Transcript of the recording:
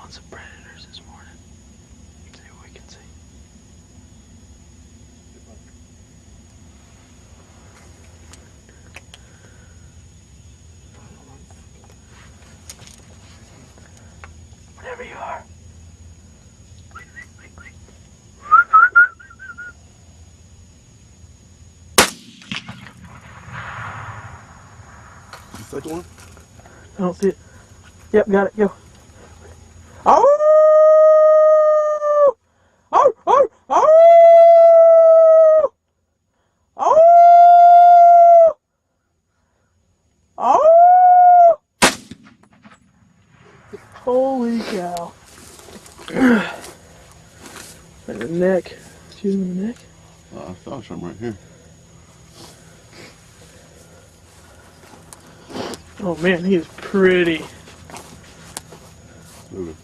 on some predators this morning. See what we can see. Whatever you are. Second one? I don't see it. Yep, got it. Go. Oh! Oh! Oh! Oh! Oh! Oh! Holy cow. In the neck. Shoot him in the neck. I saw something right here. Oh man, he is pretty. Look at